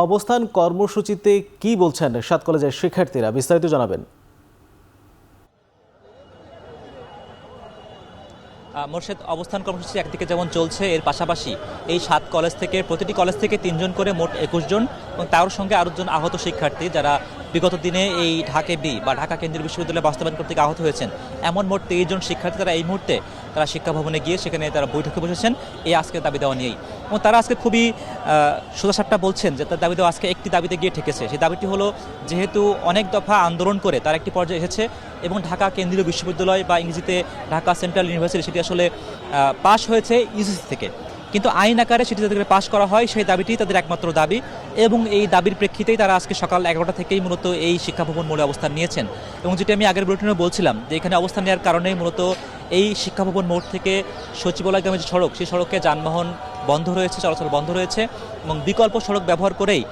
অবস্থান কর্মসূচিতে কি বলছেন সাত কলেজের শিক্ষার্থীরা, বিস্তারিত জানাবেন। মোর্শেদ, অবস্থান কর্মসূচি একদিকে যেমন চলছে, এর পাশাপাশি এই 7 কলেজ থেকে প্রতিটি কলেজ থেকে 3 জন করে মোট 21 জন এবং তার সঙ্গে আরও জন আহত শিক্ষার্থী যারা বিগত দিনে এই ঢাকা বি বা ঢাকা কেন্দ্রীয় বিশ্ববিদ্যালয়ে বাস্তবায়ন করতে আহত হয়েছেন। এমন মোট 23 জন শিক্ষার্থী তারা এই মুহূর্তে তারা শিক্ষা ভবনে গিয়ে সেখানে তারা বৈঠকে বসেছেন এই আজকের দাবি দেওয়া নিয়েই। এবং তারা আজকে খুবই সোজাসাপটা বলছেন যে তার দাবি দেওয়া আজকে একটি দাবিতে গিয়ে ঠেকেছে। সেই দাবিটি হলো, যেহেতু অনেক দফা আন্দোলন করে তার একটি পর্যায়ে এসেছে এবং ঢাকা কেন্দ্রীয় বিশ্ববিদ্যালয় বা ইংরেজিতে ঢাকা সেন্ট্রাল ইউনিভার্সিটি সেটি আসলে পাশ হয়েছে ইউজিসি থেকে, কিন্তু আইন আকারে সেটি যাদের পাশ করা হয় সেই দাবিটি তাদের একমাত্র দাবি। এবং এই দাবির প্রেক্ষিতেই তারা আজকে সকাল 11টা থেকেই মূলত এই শিক্ষা ভবন মোড়ে অবস্থান নিয়েছেন। এবং যেটি আমি আগের বুলেটিনে বলছিলাম যে এখানে অবস্থান নেওয়ার কারণেই মূলত এই শিক্ষা ভবন মোড় থেকে সচিবালয়গামী যে সড়ক, সেই সড়কে যানবাহন বন্ধ রয়েছে, চলাচল বন্ধ রয়েছে এবং বিকল্প সড়ক ব্যবহার করেই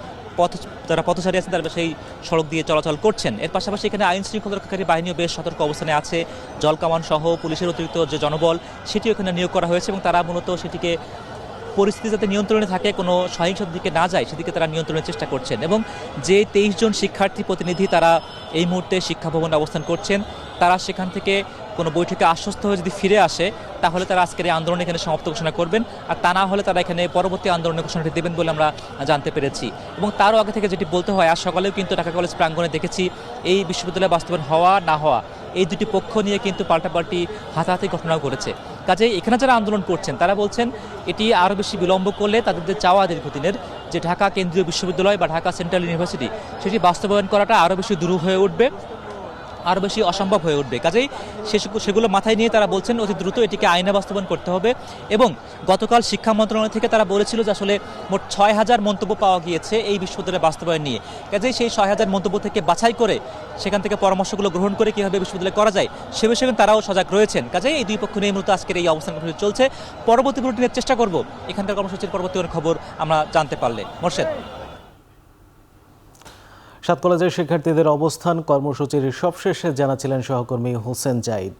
যারা পথচারী আছেন তারা সেই সড়ক দিয়ে চলাচল করছেন। এর পাশাপাশি এখানে আইন শৃঙ্খলা রক্ষাকারী বাহিনীও বেশ সতর্ক অবস্থানে আছে, জলকামান সহ পুলিশের অতিরিক্ত যে জনবল সেটিও এখানে নিয়োগ করা হয়েছে এবং তারা মূলত সেটিকে পরিস্থিতি যাতে নিয়ন্ত্রণে থাকে, কোনো সহিংসতার দিকে না যায় সেদিকে তারা নিয়ন্ত্রণের চেষ্টা করছেন। এবং যে 23 জন শিক্ষার্থী প্রতিনিধি তারা এই মুহূর্তে শিক্ষা ভবনে অবস্থান করছেন, তারা সেখান থেকে কোনো বৈঠকে আশ্বস্ত হয়ে যদি ফিরে আসে তাহলে তারা আজকের এই আন্দোলন এখানে সমাপ্ত ঘোষণা করবেন, আর তা না হলে তারা এখানে পরবর্তী আন্দোলনের ঘোষণাটি দেবেন বলে আমরা জানতে পেরেছি। এবং তারও আগে থেকে যেটি বলতে হয়, আজ সকালেও কিন্তু ঢাকা কলেজ প্রাঙ্গণে দেখেছি এই বিশ্ববিদ্যালয়ে বাস্তবায়ন হওয়া না হওয়া এই দুটি পক্ষ নিয়ে কিন্তু পাল্টাপাল্টি হাতাহাতি ঘটনাও ঘটেছে। কাজেই এখানে যারা আন্দোলন করছেন তারা বলছেন এটি আরও বেশি বিলম্ব করলে তাদের যে চাওয়া দীর্ঘদিনের যে ঢাকা কেন্দ্রীয় বিশ্ববিদ্যালয় বা ঢাকা সেন্ট্রাল ইউনিভার্সিটি সেটি বাস্তবায়ন করাটা আরও বেশি দুরূহ হয়ে উঠবে, আরও বেশি অসম্ভব হয়ে উঠবে। কাজেই সেগুলো মাথায় নিয়ে তারা বলছেন অতি দ্রুত এটিকে আইনে বাস্তবায়ন করতে হবে। এবং গতকাল শিক্ষা মন্ত্রণালয় থেকে তারা বলেছিল যে আসলে মোট 6,000 মন্তব্য পাওয়া গিয়েছে এই বিশ্ববিদ্যালয়ের বাস্তবায়ন নিয়ে। কাজেই সেই 6,000 মন্তব্য থেকে বাছাই করে সেখান থেকে পরামর্শগুলো গ্রহণ করে কীভাবে বিশ্ববিদ্যালয় করা যায় সে বিষয়ে তারাও সজাগ রয়েছেন। কাজেই এই দুই পক্ষ নিয়ে মূলত আজকের এই অবস্থান কর্মসূচি চলছে। পরবর্তী বুলেটিনের চেষ্টা করব এখানকার কর্মসূচির পরবর্তী খবর আমরা জানতে পারলে। মোর্শেদ। সাত কলেজের শিক্ষার্থীদের অবস্থান কর্মসূচির সবশেষে জানাচ্ছিলেন সহকর্মী হোসেন জাইদ।